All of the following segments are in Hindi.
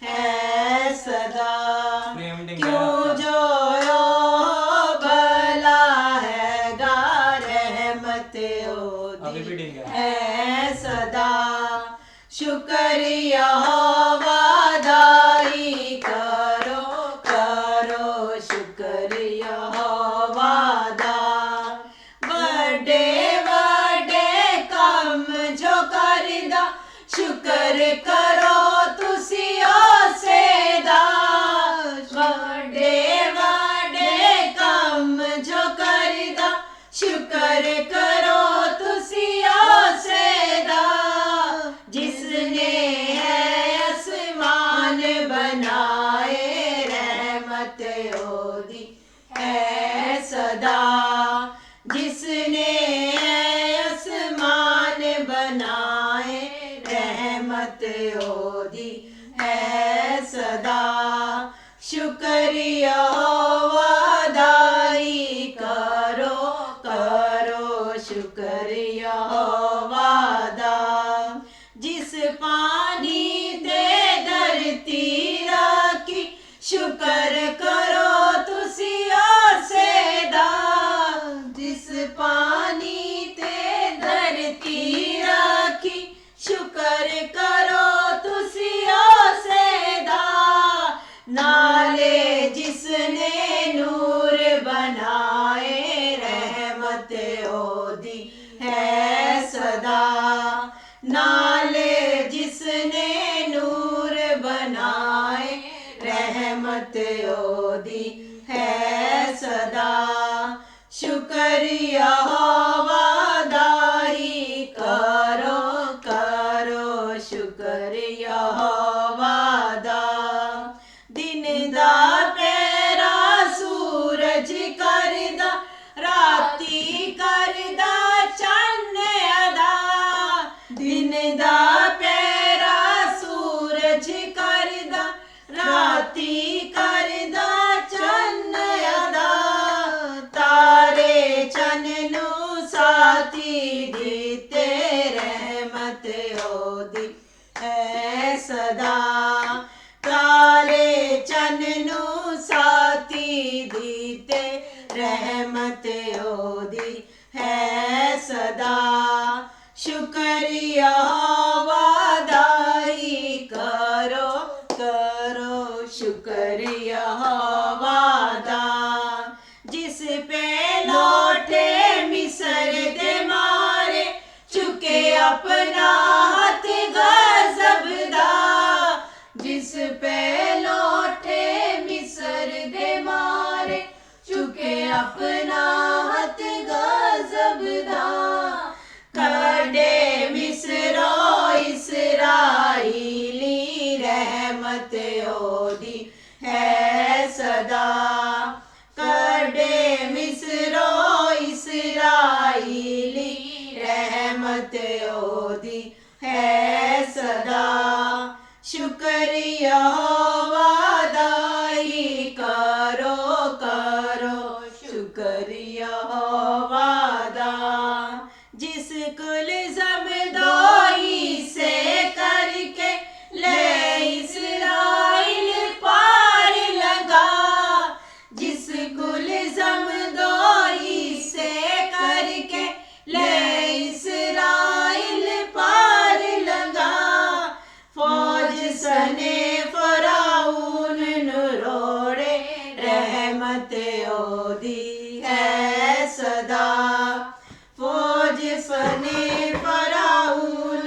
है सदा। Preempting क्यों जो भला है गा रहमत अभी भी ठीक है। है सदा। शुक्रिया वादाई करो करो शुक्रिया वादा। बड़े बड़े काम जो करदा शुक्र करो तुसी सेदा। बड़े बड़े काम जो करदा शुक्र करो तुसी सेदा। जिसने है आसमान बनाए रहमत ओदी है सदा। जिसने है आसमान बनाए रहमत ओदी है सदा। शुक्रिया वादाई करो करो शुक्रिया वादा। जिस पानी ते धरती राखी शुक्र करो तुसी सेदा। जिस पानी ते धरती राखी शुक्र करो तुसी सेदा। नाले जिसने नूर बनाए रहमत ओदी है सदा। नाले जिसने नूर बनाए रहमत ओदी है सदा। शुक्रिया वादाई करो करो शुक्रिया वादा। दिन दा पेरा सूरज करदा राती करदा चन्न अदा। दिन दा पेरा सूरज करदा राती करदा चन्न अदा। तारे चन्न नू साथी दीते रहमत ओदी है सदा। तारे चन्न नू साथी दीते रहमत ओदी है सदा। शुक्रिया वादाई करो करो शुक्रिया वादा। जिस पे लौटे मिस्र दे मारे चुके अपना हाथ गजब दा। जिस पे लौटे मिस्र दे मारे चुके अपना हाथ गजब दा। कड़े मिस्रो इसराइली रहमत ओदी है सदा। कड़े मिस्रो इसराइली रहमत ओदी है सदा। शुक्रिया वादाई करो करो शुक्रिया वादा। जिस कुल जमदोई से करके ले इस्राइल पार लगा। जिस कुल जमदोई से करके ले इस्राइल पार लगा। फौज सने फराउन रोड़े रहमत ओदी है सदा। फौज सने फराउन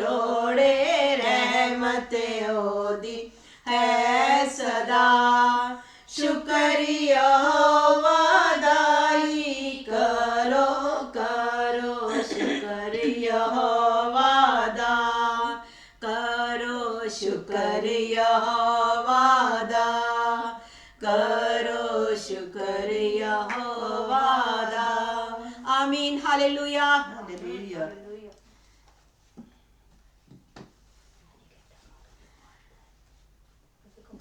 रोड़े रहमत ओदी है सदा। शुक्रिया वादाई करो करो शुक्रिया वादा। करो शुक्रिया वादा करो शुक्रिया वादा। आमीन हालेलुया हालेलुया।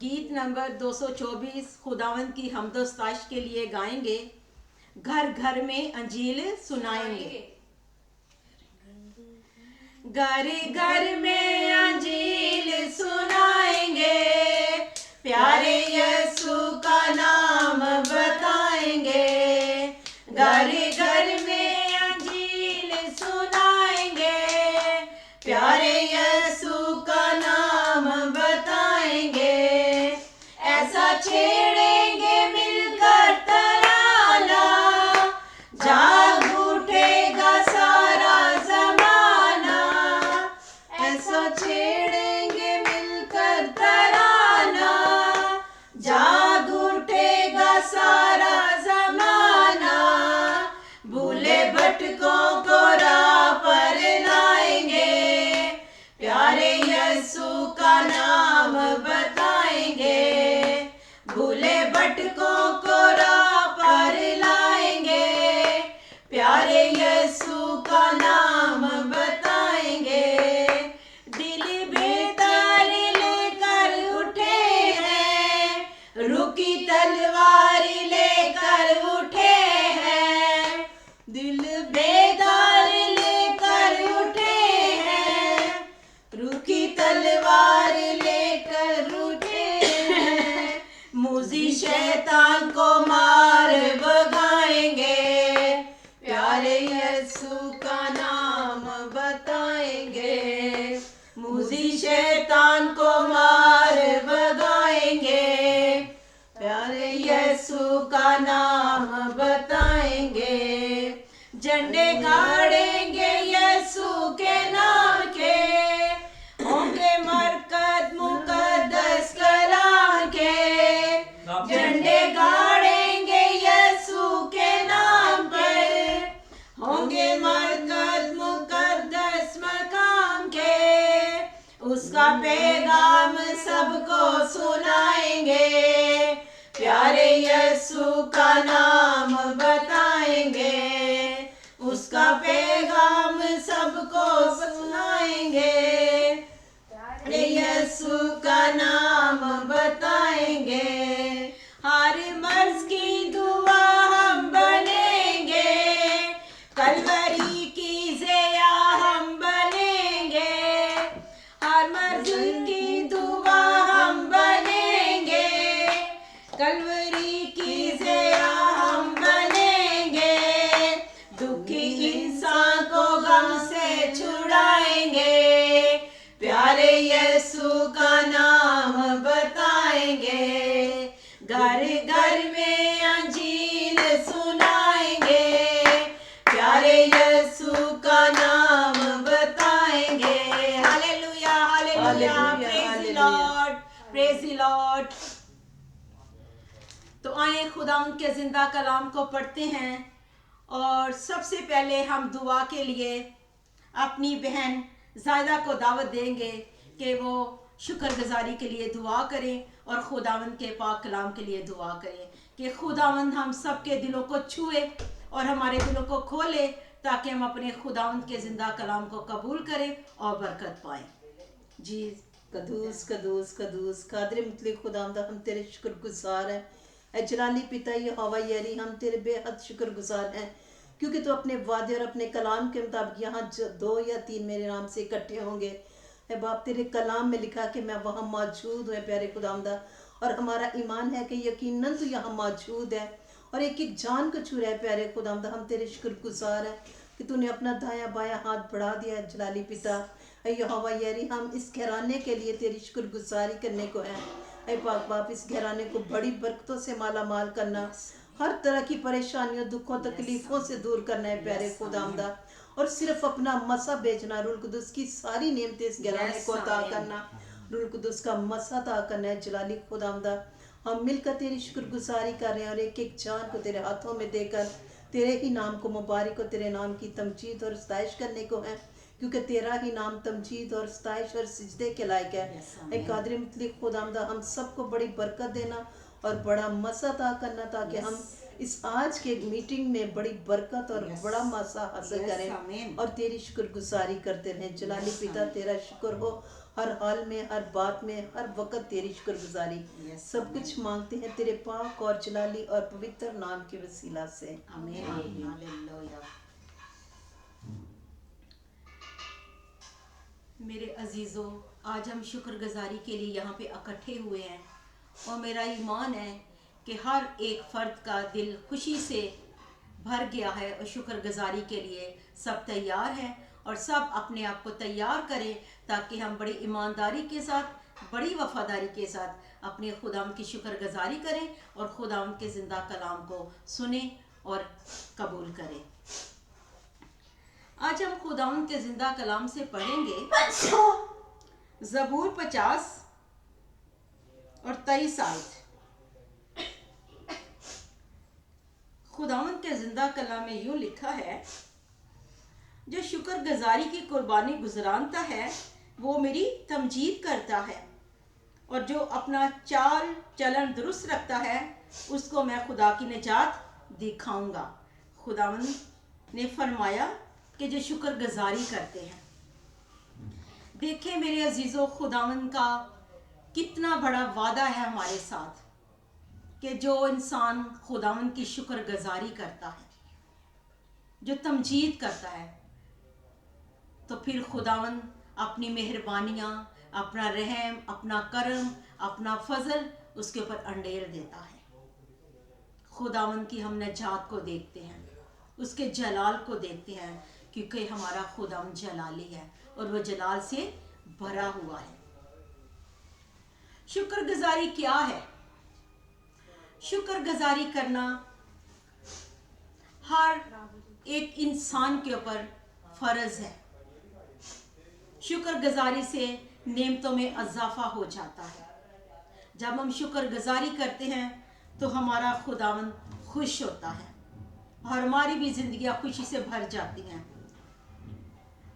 गीत नंबर 224 खुदावंद की हमदोस्ताइश के लिए गाएंगे। घर घर में अंजील सुनाएंगे। घर घर में अंजील सुनाएंगे। छेड़ेंगे मिलकर तराना, जाग उठेगा सारा जमाना। ऐसा छेड़ेंगे मिलकर तराना, जाग उठेगा सारा जमाना। भूले भटकों को राह पर लाएंगे, प्यारे यीशु का नाम बताएंगे। भूले भटकों को राह पर लाएंगे, प्यारे यीशु का नाम बताएंगे। दिल बेतार लेकर उठे हैं, रुकी तलवार लेकर उठे हैं। दिल बेतार लेकर उठे हैं, रुकी तलवार लेकर उठे हैं। मूजी शैतान को मार भगाएंगे, प्यारे यीशु का नाम बताएंगे। मूजी शैतान को मार भगाएंगे, प्यारे यीशु का नाम बताएंगे। झंडे गाड़ेंगे यीशु के नाम के, होंगे मरकत मुकद्दस कलाम के। झंडे गाड़ेंगे यीशु के नाम पे, होंगे मरकत मुकद्दस मकाम के। उसका पैगाम सबको सुनाएंगे, प्यारे यीशु का नाम बताएंगे। उसका पैगाम सबको सुनाएंगे, प्यारे यीशु का नाम बताएंगे। हर मर्ज की दुआ हम बनेंगे, कलवरी की ज़िया हम बनेंगे। हर मर्ज की दुआ हम बनेंगे, कलवरी की ज़िया हम बनेंगे। दुखी इंसान को गम से छुड़ाएंगे, प्यारे यीशु का नाम बताएंगे। घर घर में अंजील सुनाएंगे, प्यारे यीशु का नाम बताएंगे। Hallelujah hallelujah, praise the Lord, praise the Lord. तो आए खुदा के जिंदा कलाम को पढ़ते हैं, और सबसे पहले हम दुआ के लिए अपनी बहन ज़ायदा को दावत देंगे कि वो शुक्रगुजारी के लिए दुआ करें और खुदावंद के पाक कलाम के लिए दुआ करें कि खुदावंद हम सब के दिलों को छुए और हमारे दिलों को खोले, ताकि हम अपने खुदावंद के ज़िंदा कलाम को कबूल करें और बरकत पाएं। जी कदूस कदूस कदूस कादर मुतलिक खुदावंद, हम तेरे शुक्रगुजार हैं। ऐ जलाली पिता यहोवा यरी, हम तेरे बेहद शुक्रगुजार हैं, क्योंकि तू अपने वादे और अपने कलाम के मुताबिक यहाँ 2 या 3 मेरे नाम से इकट्ठे होंगे। ऐ बाप, तेरे कलाम में लिखा कि मैं वहाँ मौजूद हूँ प्यारे खुदावंदा, और हमारा ईमान है कि यकीनन तू यहाँ मौजूद है और एक एक जान को छू रहा है प्यारे खुदावंदा। हम तेरे शुक्रगुजार हैं कि तूने अपना दायां बायां हाथ बढ़ा दिया है जलाली पिता। ऐ यहोवा यरी, हम इस घराने के लिए तेरी शुक्रगुजारी करने को है। ऐ पाक बाप, इस घराने को बड़ी बरकतों से माला माल करना, हर तरह की परेशानियों दुखों तकलीफों से दूर करना है प्यारे खुदावंदा, और सिर्फ अपना मसा भेजना। रूल कुदुस की सारी नेमतें इस घराने को अता करना, रूल कुदुस का मसा अता करना है जलाली खुदावंदा। हम मिलकर तेरी शुक्रगुजारी कर रहे हैं और एक एक जान को तेरे हाथों में देकर तेरे ही नाम को मुबारक और तेरे नाम की तमजीद और सताइश करने को है, क्योंकि तेरा ही नाम तमजीद और सताइश और सिजदे के लायक है। ऐ कादिर मुतलिक खुदावंदा, हम सबको बड़ी बरकत देना और बड़ा मसा अता करना, ताकि हम इस आज के मीटिंग में बड़ी बरकत और बड़ा मसा हासिल करें और तेरी शुक्रगुजारी करते रहें। जलाली पिता, तेरा शुक्र हो हर हाल में, हर बात में, हर वक्त तेरी शुक्रगुजारी। सब कुछ मांगते हैं तेरे पाक और जलाली और पवित्र नाम के वसीला से, आमीन। हालेलुया। मेरे अजीज़ों, आज हम शुक्रगुजारी के लिए यहाँ पे इकट्ठे हुए हैं, और मेरा ईमान है कि हर एक फ़र्द का दिल खुशी से भर गया है और शुक्रगुजारी के लिए सब तैयार हैं, और सब अपने आप को तैयार करें ताकि हम बड़ी ईमानदारी के साथ बड़ी वफादारी के साथ अपने खुदावंद की शुक्रगुजारी करें और खुदावंद के ज़िंदा कलाम को सुने और कबूल करें। आज हम खुदावंद के ज़िंदा कलाम से पढ़ेंगे ज़बूर 50 और 23 आयत। खुदावंद के ज़िंदा कलाम में यूँ लिखा है, जो शुक्रगुजारी की कुर्बानी गुजरानता है वो मेरी तमजीद करता है, और जो अपना चाल चलन दुरुस्त रखता है उसको मैं खुदा की निजात दिखाऊंगा। खुदावंद ने फरमाया कि जो शुक्रगुजारी करते हैं। देखें मेरे अजीज़ों, खुदावंद का कितना बड़ा वादा है हमारे साथ कि जो इंसान खुदावंद की शुक्रगुजारी करता है, जो तमजीद करता है, तो फिर खुदावंद अपनी मेहरबानियाँ, अपना रहम, अपना करम, अपना फजल उसके ऊपर अंडेर देता है। खुदावंद की हम निजात को देखते हैं, उसके जलाल को देखते हैं, क्योंकि हमारा खुदावंद जलाली है और वह जलाल से भरा हुआ है। शुक्रगुजारी क्या है? शुक्रगुजारी करना हर एक इंसान के ऊपर फर्ज है। शुक्रगुजारी से नेमतों में इजाफा हो जाता है। जब हम शुक्रगुजारी करते हैं तो हमारा खुदावंद खुश होता है और हमारी भी जिंदगियां खुशी से भर जाती हैं।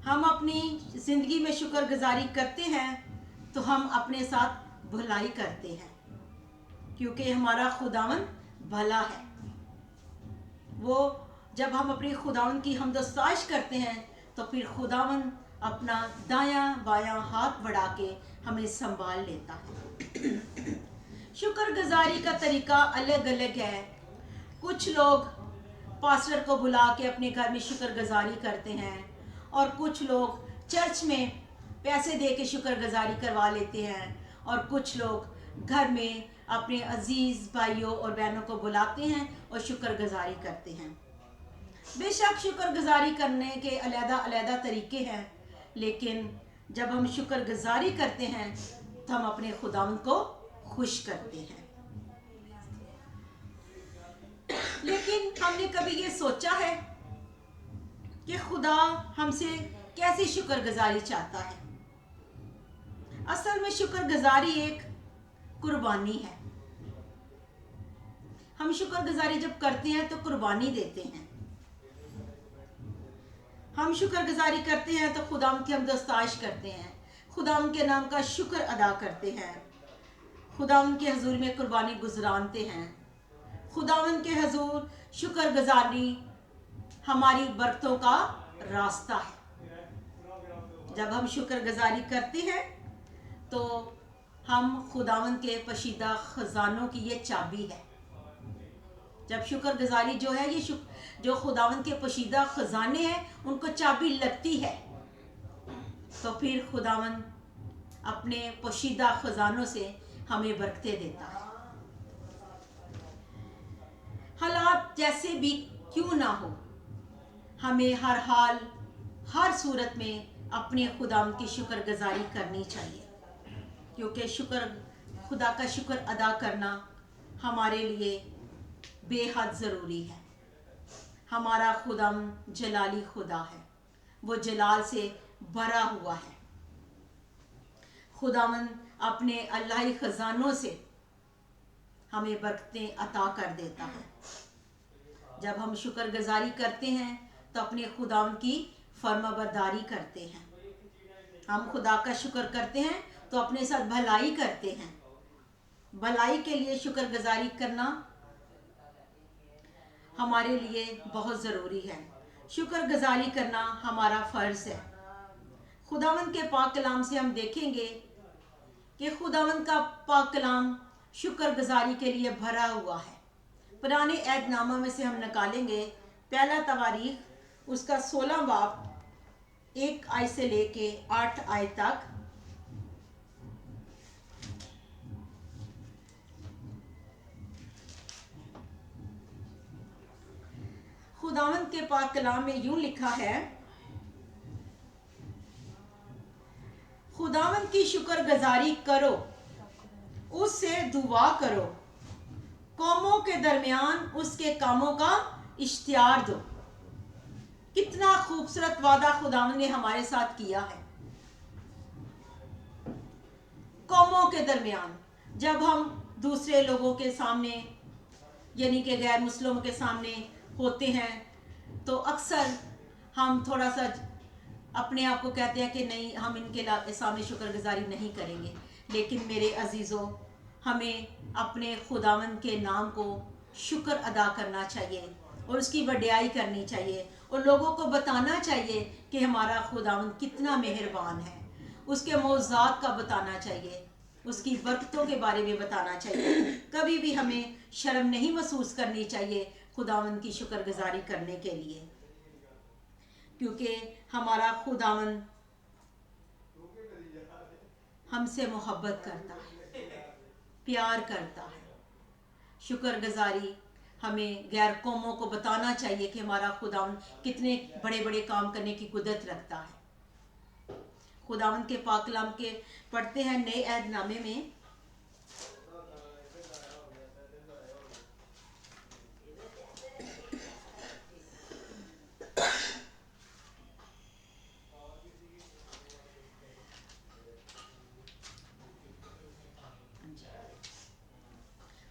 हम अपनी ज़िंदगी में शुक्रगुजारी करते हैं तो हम अपने साथ भलाई करते हैं, क्योंकि हमारा खुदावंद भला है। वो जब हम अपने खुदावंद की हमदोस्ताइश करते हैं तो फिर खुदावंद अपना दायां बायां हाथ बढ़ा के हमें संभाल लेता है। शुक्रगुजारी का तरीका अलग अलग है। कुछ लोग पास्टर को बुला के अपने घर में शुक्रगुजारी करते हैं, और कुछ लोग चर्च में पैसे दे के शुक्रगुजारी करवा लेते हैं, और कुछ लोग घर में अपने अजीज़ भाइयों और बहनों को बुलाते हैं और शुक्रगुजारी करते हैं। बेशक शुक्रगुजारी करने के अलग-अलग तरीके हैं, लेकिन जब हम शुक्रगुजारी करते हैं तो हम अपने खुदावंद को खुश करते हैं। लेकिन हमने कभी ये सोचा है कि खुदा हमसे कैसी शुक्रगुजारी चाहता है? असल में शुक्रगुजारी एक कुर्बानी है। हम शुक्रगुजारी जब करते हैं तो कुर्बानी देते हैं। हम शुक्रगुजारी करते हैं तो खुदावंद की हमदोस्ताइश करते हैं, खुदावंद के नाम का शुक्र अदा करते हैं, खुदावंद के हजूर में कुर्बानी गुजरानते हैं। खुदावंद के हजूर शुक्रगुजारी हमारी बरकतों का रास्ता है। जब हम शुक्रगुजारी करते हैं तो हम खुदावंद के पशीदा खजानों की ये चाबी है। जब शुक्रगुजारी जो है, ये जो खुदावंद के पशीदा खजाने हैं उनको चाबी लगती है, तो फिर खुदावंद अपने पशीदा खजानों से हमें बरकतें देता है। हालात जैसे भी क्यों ना हो, हमें हर हाल हर सूरत में अपने खुदावंद की शुक्रगुजारी करनी चाहिए, क्योंकि खुदा का शुक्र अदा करना हमारे लिए बेहद ज़रूरी है। हमारा खुदावंद जलाली खुदा है, वो जलाल से भरा हुआ है। खुदावंद अपने अल्लाही खजानों से हमें बरकतें अता कर देता है। जब हम शुक्रगुजारी करते हैं तो अपने खुदावंद की फरमाबरदारी करते हैं। हम खुदा का शुक्र करते हैं तो अपने साथ भलाई करते हैं। भलाई के लिए शुक्रगुजारी करना हमारे लिए बहुत ज़रूरी है। शुक्रगुजारी करना हमारा फ़र्ज़ है। खुदावंद के पाक कलाम से हम देखेंगे कि खुदावंद का पाक कलाम शुक्रगुजारी के लिए भरा हुआ है। पुराने अहदनामा में से हम निकालेंगे पहला तवारीख उसका 16 बाब 1 आयत से लेके 8 आयत तक। खुदावंद के पाक कलाम में यूं लिखा है, खुदावंद की शुक्रगुजारी करो, उससे दुआ करो, कौमों के दरमियान उसके कामों का इश्तिहार दो। कितना खूबसूरत वादा खुदावंद ने हमारे साथ किया है। कौमों के दरमियान जब हम दूसरे लोगों के सामने यानी कि गैर मुस्लिमों के सामने होते हैं तो अक्सर हम थोड़ा सा अपने आप को कहते हैं कि नहीं, हम इनके सामने शुक्रगुजारी नहीं करेंगे। लेकिन मेरे अजीज़ों, हमें अपने खुदावंद के नाम को शुक्र अदा करना चाहिए और उसकी वड्याई करनी चाहिए और लोगों को बताना चाहिए कि हमारा खुदावंद कितना मेहरबान है। उसके मौज़ात का बताना चाहिए, उसकी बरकतों के बारे में बताना चाहिए। कभी भी हमें शर्म नहीं महसूस करनी चाहिए खुदावंद की शुक्रगुजारी करने के लिए, क्योंकि हमारा खुदावंद हमसे मोहब्बत करता है, प्यार करता है। शुक्रगुजारी हमें गैर कौमों को बताना चाहिए कि हमारा खुदावंद कितने बड़े बड़े काम करने की कुदरत रखता है। खुदावंद के पाक कलाम के पढ़ते हैं नए अहदनामे में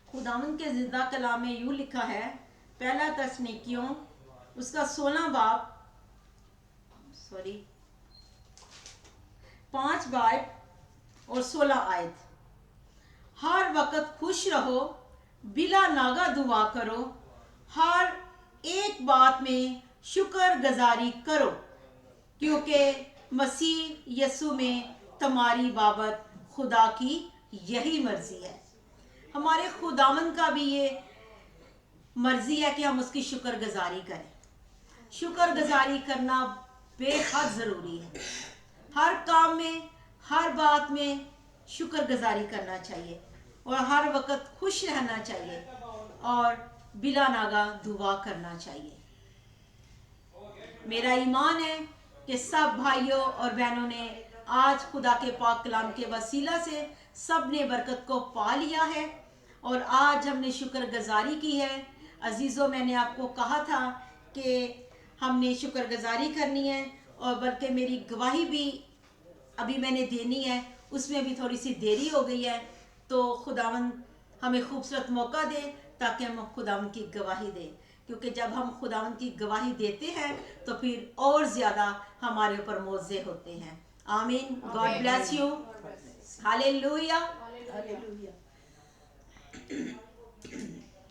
खुदावंद के जिंदा कलाम में यूँ लिखा है, पहला तस्नीकियों उसका 16 बाब 5 बाब और 16 आयत। हर वक्त खुश रहो, बिला नागा दुआ करो, हर एक बात में शुक्र गुजारी करो, क्योंकि मसीह यीशु में तुम्हारी बाबत खुदा की यही मर्जी है। हमारे खुदावंद का भी ये मर्जी है कि हम उसकी शुक्रगुजारी करें। शुक्रगुजारी करना बेहद ज़रूरी है। हर काम में, हर बात में शुक्रगुजारी करना चाहिए और हर वक्त खुश रहना चाहिए और बिला नागा दुआ करना चाहिए। मेरा ईमान है कि सब भाइयों और बहनों ने आज खुदा के पाक कलाम के वसीला से सब ने बरकत को पा लिया है और आज हमने शुक्रगुजारी की है। अजीज़ों, मैंने आपको कहा था कि हमने शुक्रगुजारी करनी है और बल्कि मेरी गवाही भी अभी मैंने देनी है, उसमें भी थोड़ी सी देरी हो गई है। तो खुदावंद हमें खूबसूरत मौका दे ताकि हम खुदावंद की गवाही दें, क्योंकि जब हम खुदावंद की गवाही देते हैं तो फिर और ज़्यादा हमारे ऊपर मौज़े होते हैं। आमीन। God bless you. हालेलुया।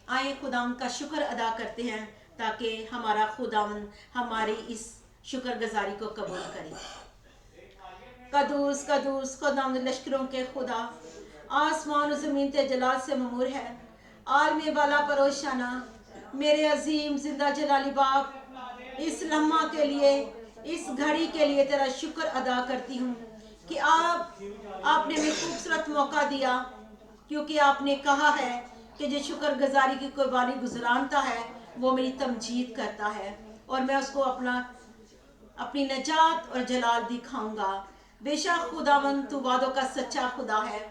आए खुदावंद का शुक्र अदा करते हैं ताकि हमारा खुदावंद हमारी इस शुक्रगुजारी को कबूल करे। कदूस कदूस खुदावंद लश्करों के खुदा, आसमान और ज़मीन ते जलाल से ममूर है। आलमे वाला परोशाना, मेरे अजीम जिंदा जलाली बाप, इस लम्हा के लिए, इस घड़ी के लिए तेरा शुक्र अदा करती हूँ कि आपने हमें खूबसूरत मौका दिया, क्योंकि आपने कहा है कि जो शुक्रगुजारी की कुर्बानी गुजरानता है वो मेरी तमजीद करता है और मैं उसको अपनी नजात और जलाल दिखाऊंगा। बेशक खुदावंद तू वादों का सच्चा खुदा है।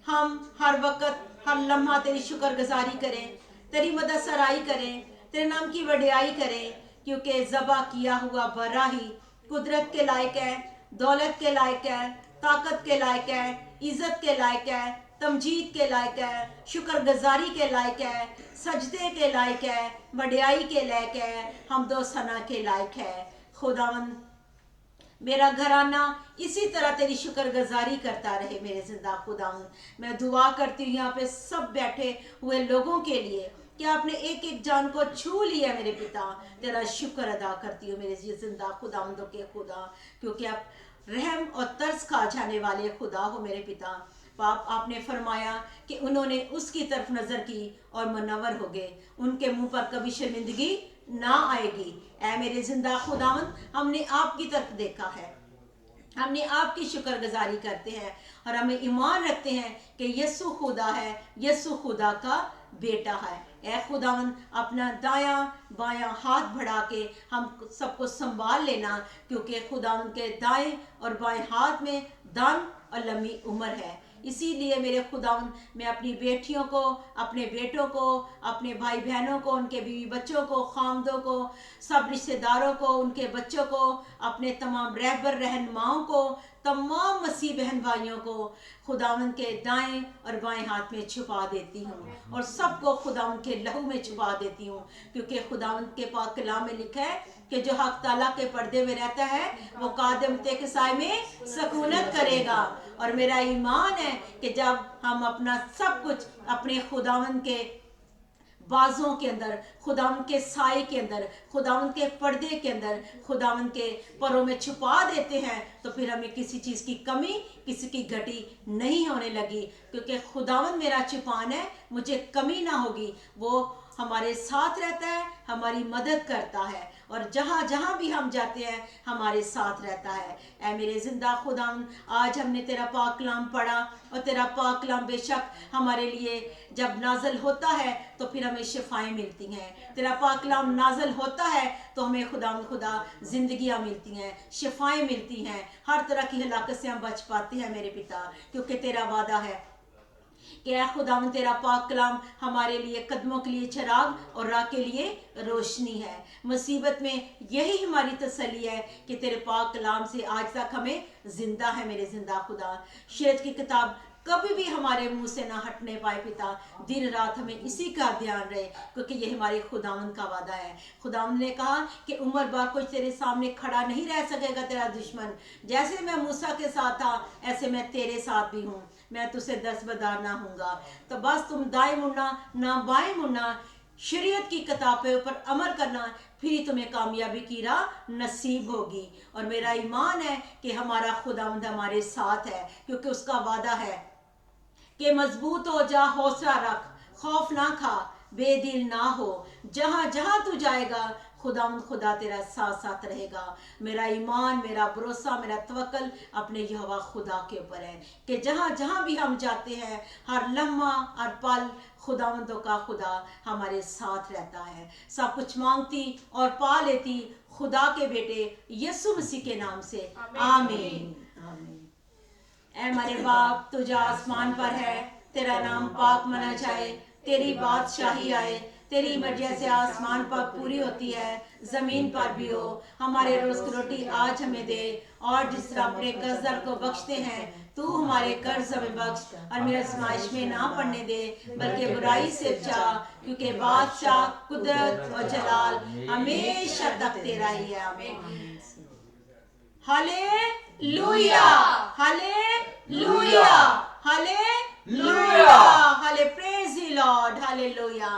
हम हर वक्त हर लम्हा तेरी शुक्रगुजारी करें, तेरी मदद सराई करें, तेरे नाम की वड्याई करें, क्योंकि ज़बा किया हुआ बरा ही कुदरत के लायक है, दौलत के लायक है, ताकत के लायक है, इज़्ज़त के लायक है, तमजीद के लायक है, शुक्रगुजारी के लायक है, सजदे के लायक है, वड्याई के लायक है, हमदो सना के लायक है। खुदावंद मेरा घराना इसी तरह तेरी शुक्रगुजारी करता रहे मेरे जिंदा खुदावंद। मैं दुआ करती हूँ यहाँ पे सब बैठे हुए लोगों के लिए कि आपने एक एक जान को छू लिया मेरे पिता। तेरा शुक्र अदा करती हूँ मेरे जिंदा खुदावंदों के खुदा, क्योंकि आप रहम और तरस खा जाने वाले खुदा हो मेरे पिता। बाप, आपने फरमाया कि उन्होंने उसकी तरफ नज़र की और मुनव्वर हो गए, उनके मुंह पर कभी शर्मिंदगी ना आएगी। ऐ मेरे जिंदा खुदावंद, हमने आपकी तरफ देखा है, हमने आपकी शुक्रगुजारी करते हैं और हमें ईमान रखते हैं कि यीशु खुदा है, यीशु खुदा का बेटा है। ऐ खुदावंद, अपना दायां बायां हाथ बढ़ा के हम सबको संभाल लेना, क्योंकि खुदावंद के दाएं और बाएं हाथ में दान और लंबी उम्र है। इसीलिए मेरे खुदावंद, मैं अपनी बेटियों को, अपने बेटों को, अपने भाई बहनों को, उनके बीवी बच्चों को, खामदों को, सब रिश्तेदारों को, उनके बच्चों को, अपने तमाम रहबर रहनुमाओं को, तमाम मसीह बहन भाइयों को खुदावंद के दाएं और बाएं हाथ में छुपा देती हूँ और सबको खुदावंद के लहू में छुपा देती हूँ, क्योंकि खुदावंद के पाक कलाम में लिखा है कि जो हक ताला के पर्दे में रहता है वो कादमते के साए में सकूनत करेगा। और मेरा ईमान है कि जब हम अपना सब कुछ अपने खुदावंद के बाजों के अंदर, खुदावंद के साए के अंदर, खुदावंद के पर्दे के अंदर, खुदावंद के परों में छुपा देते हैं, तो फिर हमें किसी चीज़ की कमी, किसी की घटी नहीं होने लगी, क्योंकि खुदावंद मेरा चुपान है, मुझे कमी ना होगी। वो हमारे साथ रहता है, हमारी मदद करता है और जहाँ जहाँ भी हम जाते हैं हमारे साथ रहता है। ऐ मेरे जिंदा खुदावंद, आज हमने तेरा पाक कलाम पढ़ा और तेरा पाक कलाम बेशक हमारे लिए जब नाजल होता है तो फिर हमें शिफाएं मिलती हैं। तेरा पाक कलाम नाजल होता है तो हमें खुदावंद खुदा जिंदगियाँ मिलती हैं, शिफाएं मिलती हैं, हर तरह की हलाकत से हम बच पाते हैं मेरे पिता, क्योंकि तेरा वादा है कि ऐ खुदावंद तेरा पाक कलाम हमारे लिए कदमों के लिए चिराग और राह के लिए रोशनी है। मुसीबत में यही हमारी तसल्ली है कि तेरे पाक कलाम से आज तक हमें जिंदा है मेरे जिंदा खुदा। शरीयत की किताब कभी भी हमारे मुंह से ना हटने पाए पिता, दिन रात हमें इसी का ध्यान रहे, क्योंकि ये हमारे खुदावंद का वादा है। खुदावंद ने कहा कि उम्र भर कोई तेरे सामने खड़ा नहीं रह सकेगा तेरा दुश्मन, जैसे मैं मूसा के साथ था ऐसे मैं तेरे साथ भी हूँ, मैं तुझसे दस्तबरदार ना हूँगा। तो बस तुम दाएं मुड़ना ना बाएं मुड़ना, शरीयत की किताबों पर अमल करना, फिर तुम्हें कामयाबी की राह नसीब होगी। और मेरा ईमान है कि हमारा खुदावंद हमारे साथ है, क्योंकि उसका वादा है कि मजबूत हो जा, हौसला रख, खौफ ना खा, बेदिल ना हो, जहाँ जहाँ तू जाएगा खुदावंद खुदा तेरा साथ साथ रहेगा। मेरा ईमान, मेरा भरोसा, मेरा तवक्कल अपने यहोवा खुदा के ऊपर है कि जहाँ जहाँ भी हम जाते हैं, हर लम्हा हर पल खुदावंदों का खुदा हमारे साथ रहता है। सब कुछ मांगती और पा लेती खुदा के बेटे यीशु मसीह के नाम से, आमीन। ऐ हमारे बाप तुझा आसमान पर है, तेरा नाम पाक माना जाए, तेरी बादशाही आए, तेरी मर्जी से आसमान पर पूरी होती है, जमीन पर भी हो। हमारे रोज की रोटी आज हमें दे, और जिस तरह अपने कर्जदार को बख्शते हैं तू हमारे कर्ज हमें बख्श, और मेरे आजमाइश में ना पड़ने दे, बल्कि बुराई से बचा, क्योंकि बादशाह, कुदरत और जलाल हमेशा तक तेरा ही है। आमीन। हालेलुया, हालेलुया, हालेलुया, हाले प्रेज द लॉर्ड, हालेलुया।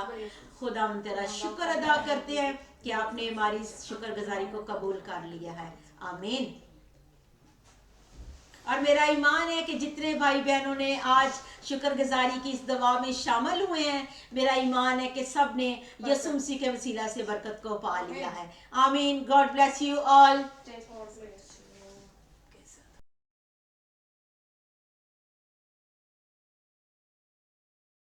खुदा हम तेरा शुक्र अदा करते हैं कि आपने हमारी शुक्रगुजारी को कबूल कर लिया है। आमीन। और मेरा ईमान है कि जितने भाई बहनों ने आज शुक्रगुजारी की इस दवा में शामिल हुए हैं, मेरा ईमान है कि सब ने यीशु मसीह के वसीला से बरकत को पा लिया है। आमीन। God bless you all.